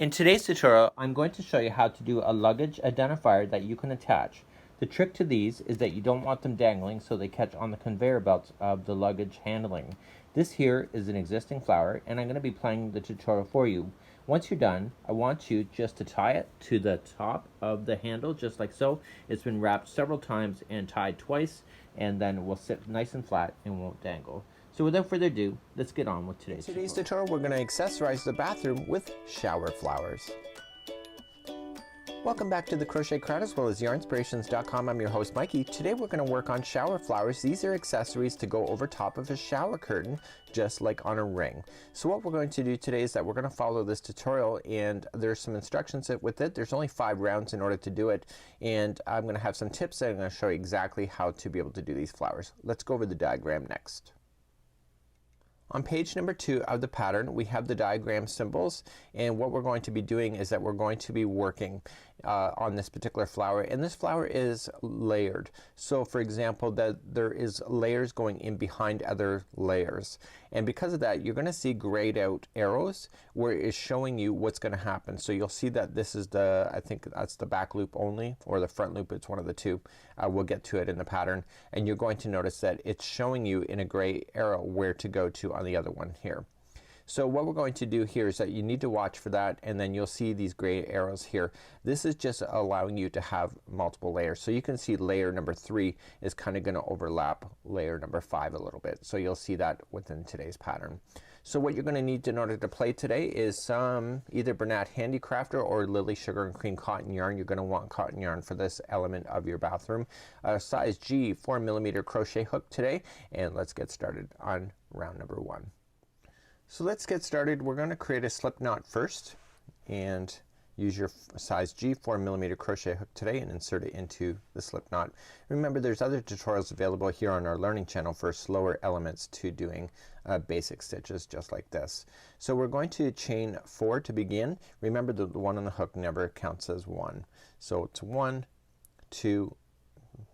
In today's tutorial, I'm going to show you how to do a luggage identifier that you can attach. The trick to these is that you don't want them dangling so they catch on the conveyor belts of the luggage handling. This here is an existing flower and I'm going to be playing the tutorial for you. Once you're done, I want you just to tie it to the top of the handle just like so. It's been wrapped several times and tied twice, and then it will sit nice and flat and won't dangle. So without further ado, let's get on with today's tutorial. We're going to accessorize the bathroom with shower flowers. Welcome back to the Crochet Crowd as well as yarnspirations.com. I'm your host Mikey. Today we're going to work on shower flowers. These are accessories to go over top of a shower curtain, just like on a ring. So what we're going to do today is that we're going to follow this tutorial, and there's some instructions with it. There's only 5 rounds in order to do it, and I'm going to have some tips that I'm going to show you exactly how to be able to do these flowers. Let's go over the diagram next. On page number 2 of the pattern, we have the diagram symbols, and what we're going to be doing is that we're going to be working on this particular flower, and this flower is layered. So for example, that there is layers going in behind other layers, and because of that you're going to see grayed out arrows where it's showing you what's going to happen. So you'll see that this is the, I think that's the back loop only, or the front loop, it's one of the two. We'll get to it in the pattern, and you're going to notice that it's showing you in a gray arrow where to go to on the other one here. So what we're going to do here is that you need to watch for that, and then you'll see these gray arrows here. This is just allowing you to have multiple layers. So you can see layer number 3 is kind of going to overlap layer number 5 a little bit. So you'll see that within today's pattern. So what you're going to need in order to play today is some either Bernat Handicrafter or Lily Sugar and Cream cotton yarn. You're going to want cotton yarn for this element of your bathroom. Size G 4mm crochet hook today, and let's get started on round number 1. So let's get started. We're going to create a slip knot first, and use your size G 4mm crochet hook today and insert it into the slip knot. Remember, there's other tutorials available here on our learning channel for slower elements to doing basic stitches just like this. So we're going to chain 4 to begin. Remember, the one on the hook never counts as 1. So it's 1, 2,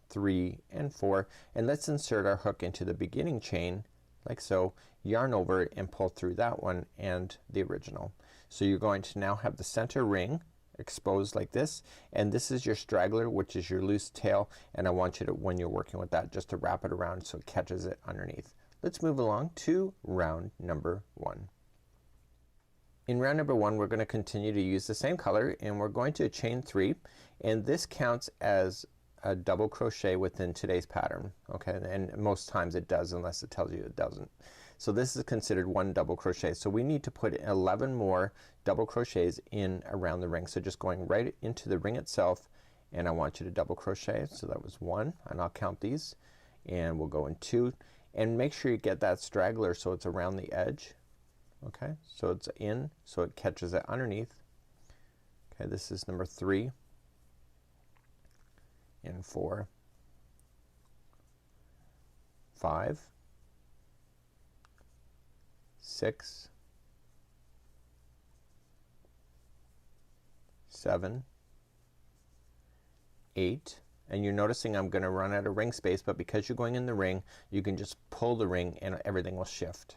3, and 4, and let's insert our hook into the beginning chain like so, yarn over it and pull through that one and the original. So you're going to now have the center ring exposed like this, and this is your straggler, which is your loose tail, and I want you to, when you're working with that, just to wrap it around so it catches it underneath. Let's move along to round number 1. In round number 1 we're going to continue to use the same color, and we're going to chain 3, and this counts as a double crochet within today's pattern. Okay, and most times it does unless it tells you it doesn't. So this is considered 1 double crochet. So we need to put 11 more double crochets in around the ring. So just going right into the ring itself, and I want you to double crochet. So that was 1, and I'll count these, and we'll go in 2, and make sure you get that straggler so it's around the edge. Okay, so it's in so it catches it underneath. Okay, this is number 3 and 4, 5, 6, 7, 8, and you're noticing I'm going to run out of ring space, but because you're going in the ring you can just pull the ring and everything will shift.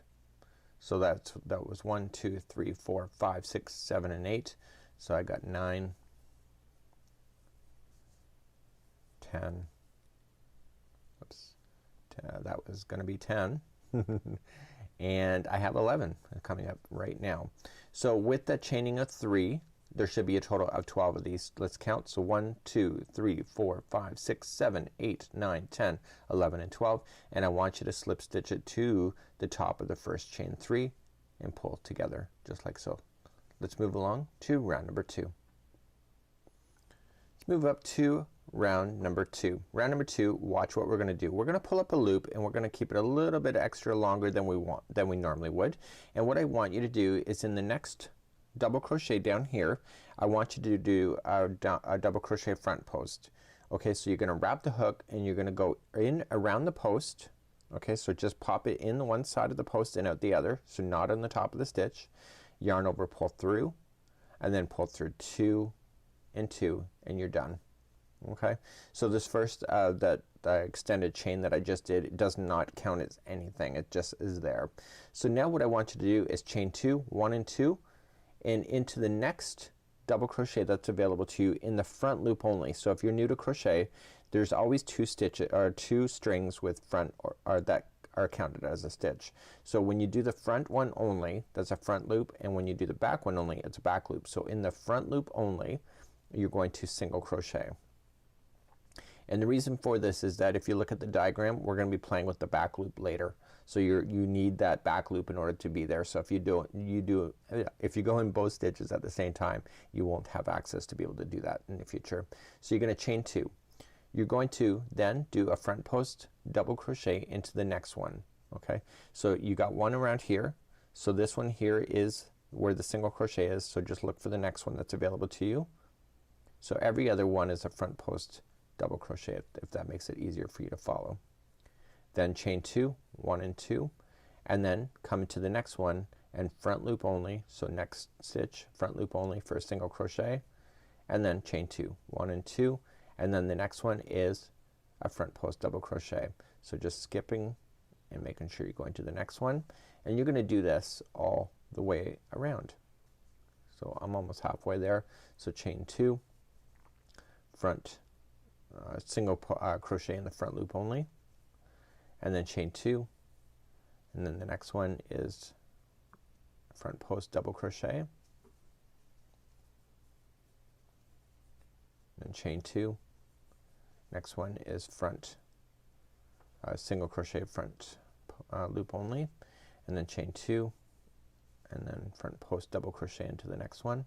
So that was 1, 2, 3, 4, 5, 6, 7, and 8. So I got 9, 10, oops, that was going to be 10 and I have 11 coming up right now. So with the chaining of 3 there should be a total of 12 of these. Let's count. So 1, 2, 3, 4, 5, 6, 7, 8, 9, 10, 11, and 12, and I want you to slip stitch it to the top of the first chain 3 and pull together just like so. Let's move along to round number 2. Let's move up to round number 2. Round number 2, watch what we're going to do. We're going to pull up a loop, and we're going to keep it a little bit extra longer than we normally would. And what I want you to do is in the next double crochet down here, I want you to do a double crochet front post. Okay, so you're going to wrap the hook and you're going to go in around the post. Okay, so just pop it in the one side of the post and out the other, so not on the top of the stitch. Yarn over, pull through, and then pull through 2 and 2, and you're done. Okay, so this first that extended chain that I just did, it does not count as anything, it just is there. So now what I want you to do is chain 2, 1 and 2, and into the next double crochet that's available to you in the front loop only. So if you're new to crochet, there's always two strings with front or that are counted as a stitch. So when you do the front one only, that's a front loop, and when you do the back one only, it's a back loop. So in the front loop only, you're going to single crochet. And the reason for this is that if you look at the diagram, we're gonna be playing with the back loop later. So you need that back loop in order to be there. So if you go in both stitches at the same time, you won't have access to be able to do that in the future. So you're gonna chain 2. You're going to then do a front post double crochet into the next one. Okay, so you got one around here. So this one here is where the single crochet is. So just look for the next one that's available to you. So every other one is a front post double crochet, if that makes it easier for you to follow. Then chain 2, 1 and 2, and then come into the next one and front loop only. So next stitch, front loop only for a single crochet, and then chain 2, 1 and 2, and then the next one is a front post double crochet. So just skipping and making sure you're going to the next one, and you're gonna do this all the way around. So I'm almost halfway there. So chain 2, front single crochet in the front loop only, and then chain 2, and then the next one is front post double crochet, and chain 2, next one is front single crochet front loop only, and then chain 2, and then front post double crochet into the next one,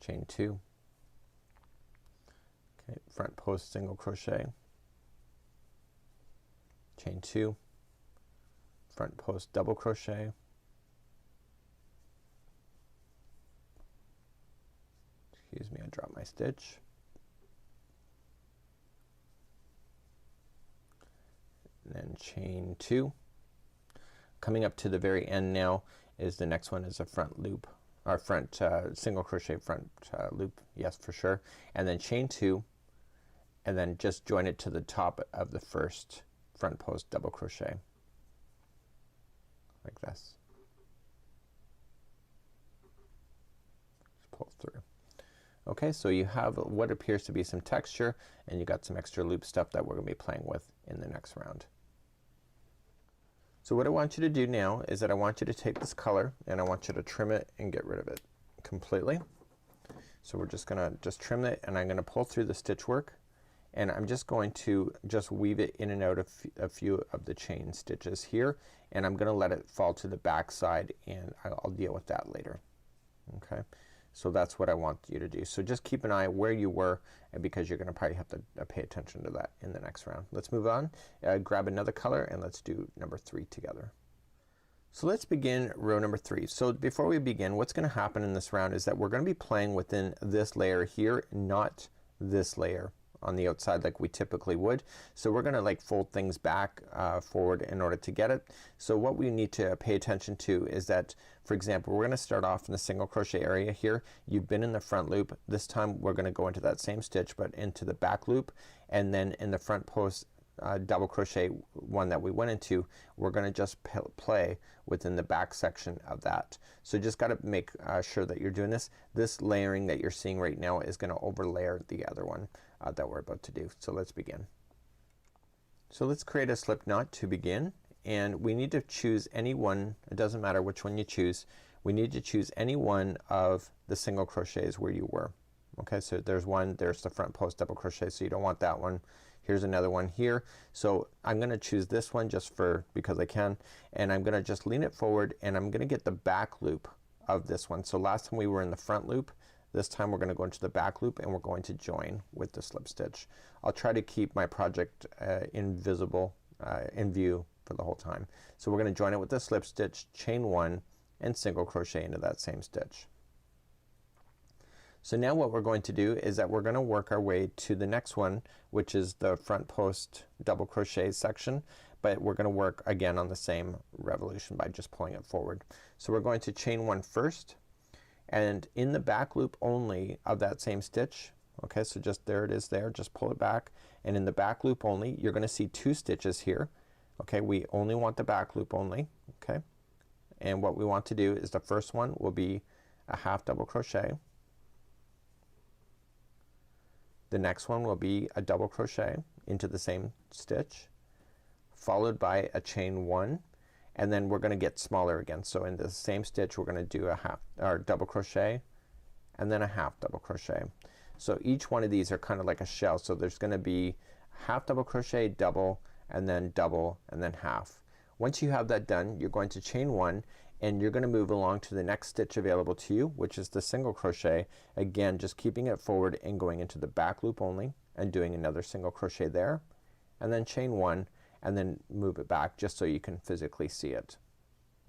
chain 2, okay, front post single crochet, chain 2, front post double crochet, excuse me, I dropped my stitch, and then chain 2. Coming up to the very end now is the next one is a front loop, or front single crochet front loop, yes for sure, and then chain 2, and then just join it to the top of the first front post double crochet like this. Just pull through. Okay, so you have what appears to be some texture, and you got some extra loop stuff that we're gonna be playing with in the next round. So what I want you to do now is that I want you to take this color and I want you to trim it and get rid of it completely. So we're just gonna trim it, and I'm gonna pull through the stitch work, and I'm just going to weave it in and out of a few of the chain stitches here, and I'm gonna let it fall to the back side, and I'll deal with that later. Okay, so that's what I want you to do. So just keep an eye where you were, and because you're gonna probably have to pay attention to that in the next round. Let's move on. Grab another color and let's do number 3 together. So let's begin row number 3. So before we begin, what's gonna happen in this round is that we're gonna be playing within this layer here, not this layer on the outside like we typically would. So we're gonna like fold things back forward in order to get it. So what we need to pay attention to is that, for example, we're gonna start off in the single crochet area here. You've been in the front loop. This time we're gonna go into that same stitch but into the back loop, and then in the front post double crochet one that we went into, we're gonna just play within the back section of that. So just gotta make sure that you're doing this. This layering that you're seeing right now is gonna overlayer the other one that we're about to do. So let's begin. So let's create a slip knot to begin, and we need to choose any one, it doesn't matter which one you choose, we need to choose any one of the single crochets where you were. Okay, so there's one, there's the front post double crochet, so you don't want that one. Here's another one here. So I'm gonna choose this one just because I can, and I'm gonna just lean it forward, and I'm gonna get the back loop of this one. So last time we were in the front loop, this time we're gonna go into the back loop, and we're going to join with the slip stitch. I'll try to keep my project invisible in view for the whole time. So we're gonna join it with the slip stitch, chain 1, and single crochet into that same stitch. So now what we're going to do is that we're gonna work our way to the next one, which is the front post double crochet section, but we're gonna work again on the same revolution by just pulling it forward. So we're going to chain 1 first, and in the back loop only of that same stitch, okay, so just there it is there, just pull it back, and in the back loop only you're gonna see 2 stitches here. Okay, we only want the back loop only. Okay, and what we want to do is the first one will be a half double crochet. The next one will be a double crochet into the same stitch, followed by a chain one, and then we're gonna get smaller again. So in the same stitch we're gonna do a half or double crochet and then a half double crochet. So each one of these are kind of like a shell. So there's gonna be half double crochet, double, and then half. Once you have that done, you're going to chain one and you're gonna move along to the next stitch available to you, which is the single crochet. Again, just keeping it forward and going into the back loop only and doing another single crochet there, and then chain one and then move it back just so you can physically see it.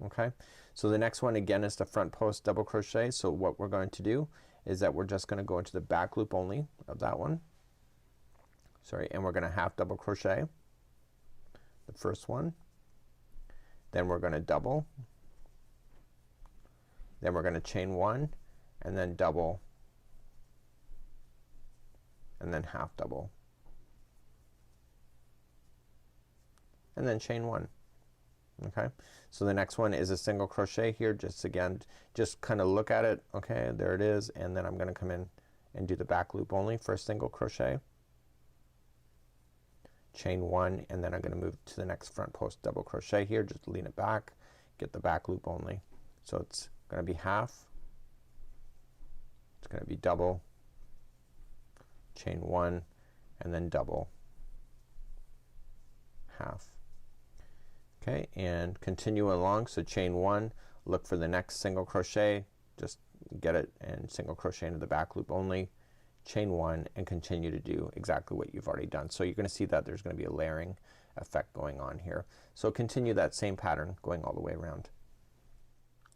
Okay, so the next one again is the front post double crochet. So what we're going to do is that we're just gonna go into the back loop only of that one, sorry, and we're gonna half double crochet the first one, then we're gonna double, then we're gonna chain one and then double and then half double and then chain one. Okay, so the next one is a single crochet here. Just again, just kind of look at it. Okay, there it is, and then I'm gonna come in and do the back loop only for a single crochet, chain one, and then I'm gonna move to the next front post double crochet here. Just lean it back, get the back loop only. So it's gonna be half, it's gonna be double, chain one, and then double, half. Okay, and continue along. So chain one, look for the next single crochet, just get it and single crochet into the back loop only, chain one, and continue to do exactly what you've already done. So you're gonna see that there's gonna be a layering effect going on here. So continue that same pattern going all the way around.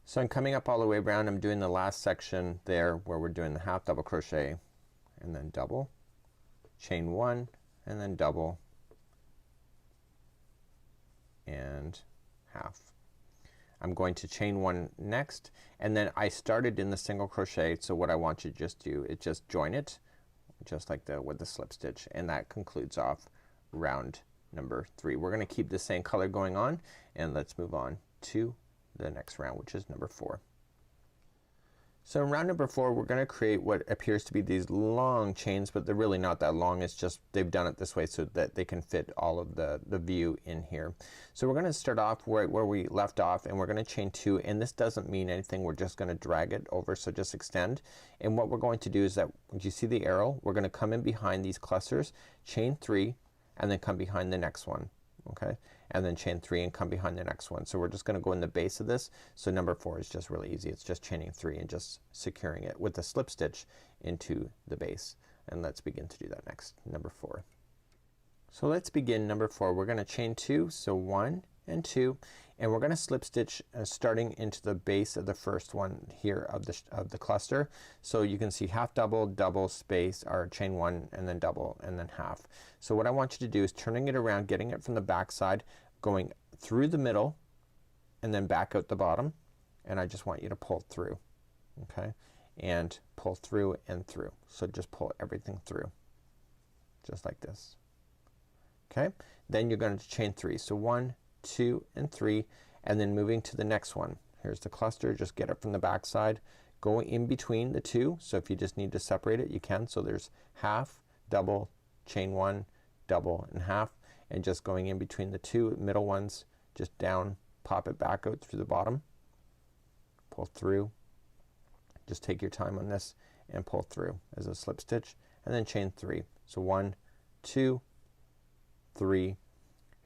So I'm coming up all the way around. I'm doing the last section there where we're doing the half double crochet and then double, chain one, and then double and half. I'm going to chain one next, and then I started in the single crochet, so what I want you to just do is just join it just like with the slip stitch, and that concludes off round number 3. We're gonna keep the same color going on, and let's move on to the next round, which is number 4. So in round number 4 we're gonna create what appears to be these long chains, but they're really not that long. It's just they've done it this way so that they can fit all of the view in here. So we're gonna start off where we left off, and we're gonna chain 2, and this doesn't mean anything. We're just gonna drag it over, so just extend. And what we're going to do is that, do you see the arrow? We're gonna come in behind these clusters, chain 3, and then come behind the next one. Okay, and then chain 3 and come behind the next one. So we're just gonna go in the base of this. So number 4 is just really easy. It's just chaining 3 and just securing it with the slip stitch into the base. And let's begin to do that next, number 4. So let's begin number 4. We're gonna chain 2, so 1 and 2, and we're gonna slip stitch starting into the base of the first one here of the cluster. So you can see half double, double, space, or chain 1 and then double and then half. So what I want you to do is turning it around, getting it from the back side, going through the middle and then back out the bottom, and I just want you to pull through. Okay, and pull through and through. So just pull everything through just like this. Okay, then you're going to chain 3, so 1, 2 and 3, and then moving to the next one. Here's the cluster, just get it from the back side, go in between the two. So if you just need to separate it, you can. So there's half, double, chain 1, double, and half, and just going in between the two middle ones, just down, pop it back out through the bottom, pull through, just take your time on this and pull through as a slip stitch, and then chain 3. So 1, 2, 3,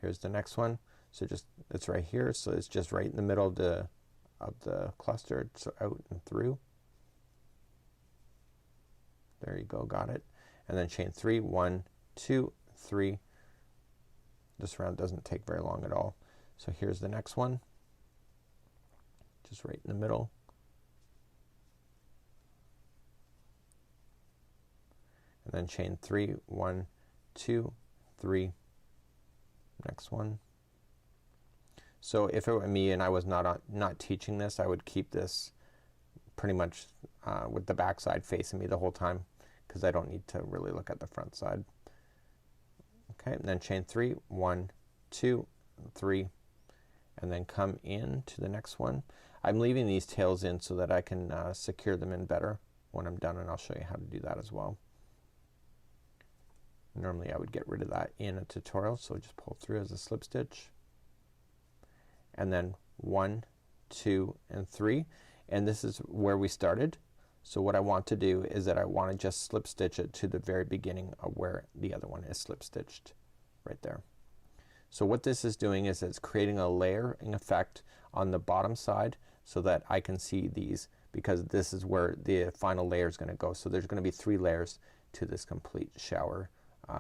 here's the next one. So just, it's right here, so it's just right in the middle of the cluster, so out and through. There you go, got it. And then chain 3, 1, 2, 3. This round doesn't take very long at all. So here's the next one, just right in the middle. And then chain 3, 1, 2, 3, next one. So if it were me and I was not teaching this, I would keep this pretty much with the back side facing me the whole time, because I don't need to really look at the front side. Okay, and then chain 3, 1, 2, 3, and then come in to the next one. I'm leaving these tails in so that I can secure them in better when I'm done, and I'll show you how to do that as well. Normally I would get rid of that in a tutorial, so just pull through as a slip stitch, and then 1, 2, and 3, and this is where we started. So what I want to do is that I want to just slip stitch it to the very beginning of where the other one is slip stitched, right there. So what this is doing is it's creating a layering effect on the bottom side so that I can see these, because this is where the final layer is going to go. So there's going to be 3 layers to this complete shower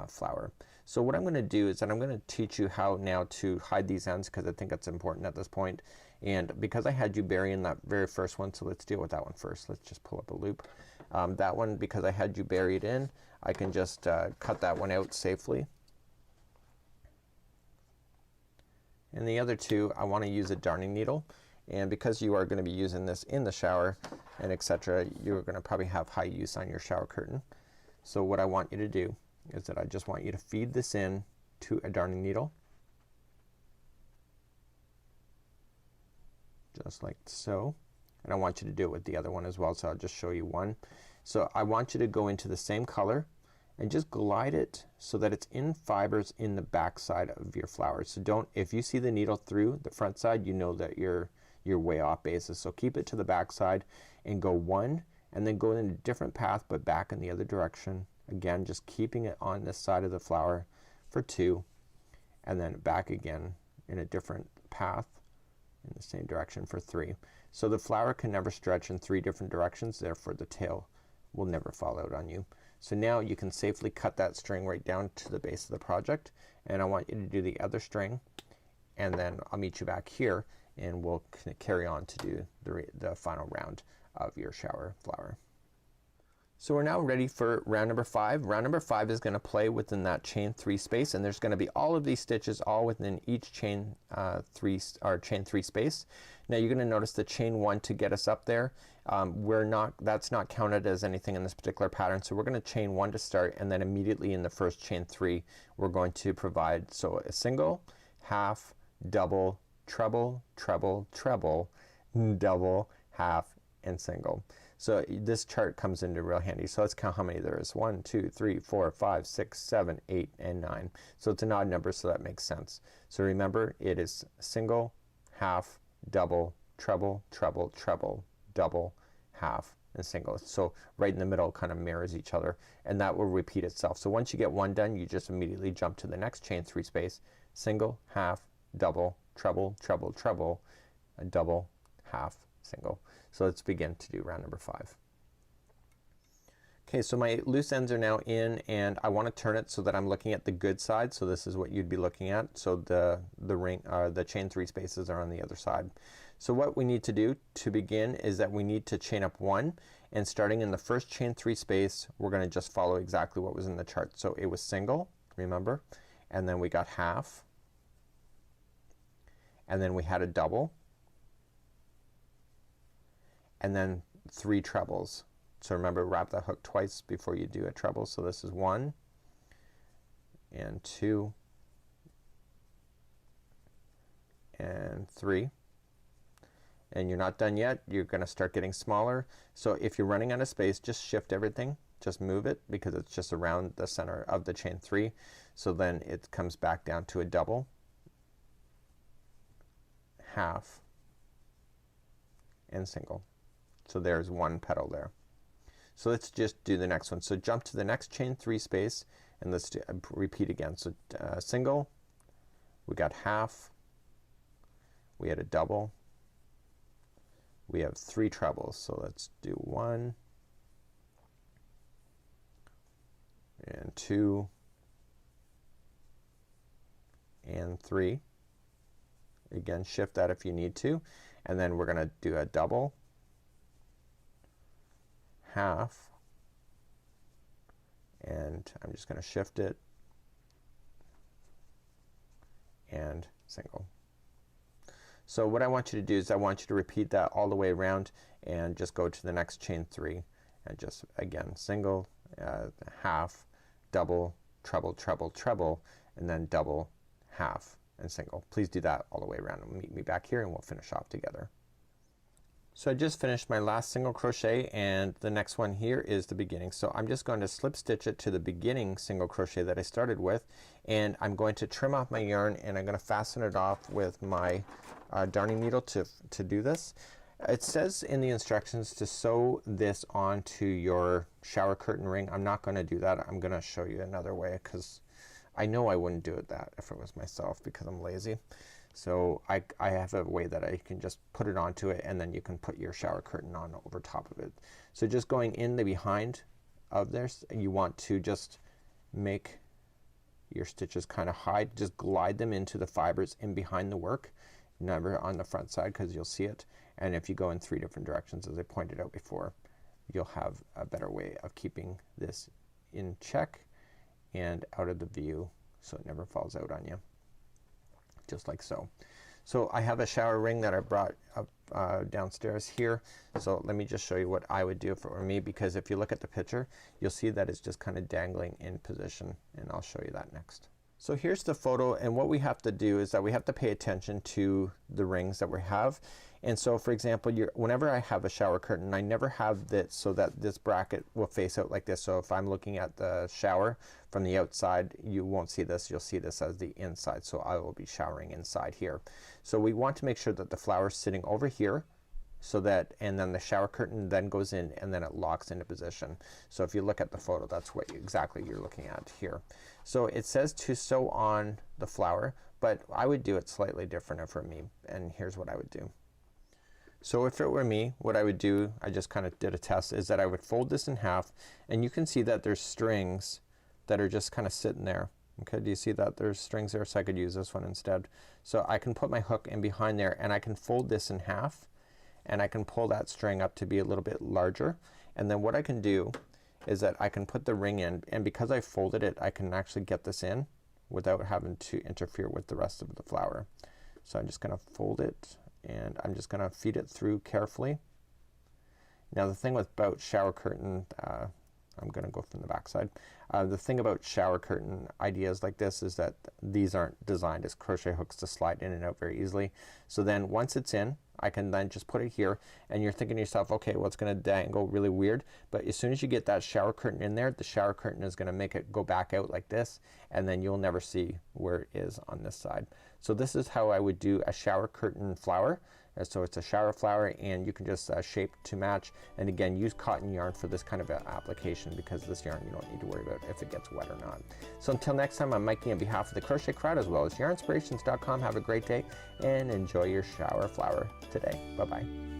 flower. So what I'm going to do is that I'm going to teach you how now to hide these ends, because I think it's important at this point. And because I had you bury in that very first one, so let's deal with that one first. Let's just pull up a loop. That one, because I had you buried in, I can just cut that one out safely. And the other two, I want to use a darning needle, and because you are going to be using this in the shower and etc., you're going to probably have high use on your shower curtain. So what I want you to do is that I just want you to feed this in to a darning needle, just like so, and I want you to do it with the other one as well, so I'll just show you one. So I want you to go into the same color and just glide it so that it's in fibers in the back side of your flower. So don't, if you see the needle through the front side, you know that you're way off basis. So keep it to the back side and go 1, and then go in a different path but back in the other direction. Again, just keeping it on this side of the flower for 2, and then back again in a different path in the same direction for 3. So the flower can never stretch in 3 different directions, therefore the tail will never fall out on you. So now you can safely cut that string right down to the base of the project, and I want you to do the other string, and then I'll meet you back here and we'll carry on to do the final round of your shower flower. So we're now ready for round number 5. Round number 5 is going to play within that chain 3 space, and there's going to be all of these stitches all within each chain 3 space. Now you're going to notice the chain 1 to get us up there. That's not counted as anything in this particular pattern, so we're going to chain 1 to start, and then immediately in the first chain 3 we're going to provide a single, half, double, treble, treble, treble, double, half, and single. So this chart comes into real handy. So let's count how many there is. 1, 2, 3, 4, 5, 6, 7, 8, and 9. So it's an odd number, so that makes sense. So remember, it is single, half, double, treble, treble, treble, double, half, and single. So right in the middle kind of mirrors each other, and that will repeat itself. So once you get one done, you just immediately jump to the next chain 3 space. Single, half, double, treble, treble, treble, double, half, single. So let's begin to do round number 5. Okay, so my loose ends are now in, and I want to turn it so that I'm looking at the good side. So this is what you'd be looking at. So the chain 3 spaces are on the other side. So what we need to do to begin is that we need to chain up 1, and starting in the first chain 3 space, we're going to just follow exactly what was in the chart. So it was single, remember, and then we got half, and then we had a double, and then 3 trebles. So remember, wrap that hook twice before you do a treble. So this is 1 and 2 and 3. And you're not done yet. You're going to start getting smaller. So if you're running out of space, just shift everything. Just move it, because it's just around the center of the chain 3. So then it comes back down to a double, half, and single. So there's 1 petal there. So let's just do the next one. So jump to the next chain 3 space, and let's repeat again. So single, we got half, we had a double, we have 3 trebles. So let's do 1 and 2 and 3. Again, shift that if you need to, and then we're going to do a double, half, and I'm just going to shift it, and single. So what I want you to do is I want you to repeat that all the way around, and just go to the next chain 3, and just again single, half, double, treble, treble, treble, and then double, half, and single. Please do that all the way around and meet me back here and we'll finish off together. So I just finished my last single crochet and the next one here is the beginning. So I'm just going to slip stitch it to the beginning single crochet that I started with, and I'm going to trim off my yarn and I'm going to fasten it off with my darning needle to do this. It says in the instructions to sew this onto your shower curtain ring. I'm not going to do that. I'm going to show you another way because I know I wouldn't do it that if it was myself because I'm lazy. So I have a way that I can just put it onto it and then you can put your shower curtain on over top of it. So just going in the behind of this, you want to just make your stitches kind of hide, just glide them into the fibers in behind the work, never on the front side because you'll see it. And if you go in 3 different directions as I pointed out before, you'll have a better way of keeping this in check and out of the view so it never falls out on you. Just like so. So I have a shower ring that I brought up downstairs here. So let me just show you what I would do if it were me, because if you look at the picture you'll see that it's just kind of dangling in position, and I'll show you that next. So here's the photo, and what we have to do is that we have to pay attention to the rings that we have. And so for example, whenever I have a shower curtain, I never have this so that this bracket will face out like this. So if I'm looking at the shower from the outside, you won't see this, you'll see this as the inside. So I will be showering inside here. So we want to make sure that the flower is sitting over here, so that, and then the shower curtain then goes in and then it locks into position. So if you look at the photo, that's what exactly you're looking at here. So it says to sew on the flower, but I would do it slightly different if it were me, and here's what I would do. So if it were me, what I would do, I just kind of did a test, is that I would fold this in half, and you can see that there's strings that are just kind of sitting there. Okay, do you see that there's strings there? So I could use this one instead. So I can put my hook in behind there and I can fold this in half, and I can pull that string up to be a little bit larger, and then what I can do is that I can put the ring in, and because I folded it I can actually get this in without having to interfere with the rest of the flower. So I'm just gonna fold it and I'm just gonna feed it through carefully. Now the thing about shower curtain, I'm gonna go from the back side. The thing about shower curtain ideas like this is that these aren't designed as crochet hooks to slide in and out very easily. So then once it's in, I can then just put it here, and you're thinking to yourself, okay, well it's gonna dangle really weird, but as soon as you get that shower curtain in there, the shower curtain is gonna make it go back out like this, and then you'll never see where it is on this side. So this is how I would do a shower curtain flower. So it's a shower flower, and you can just shape to match, and again use cotton yarn for this kind of application, because this yarn you don't need to worry about if it gets wet or not. So until next time, I'm Mikey on behalf of the Crochet Crowd as well as yarnspirations.com. Have a great day and enjoy your shower flower today. Bye bye.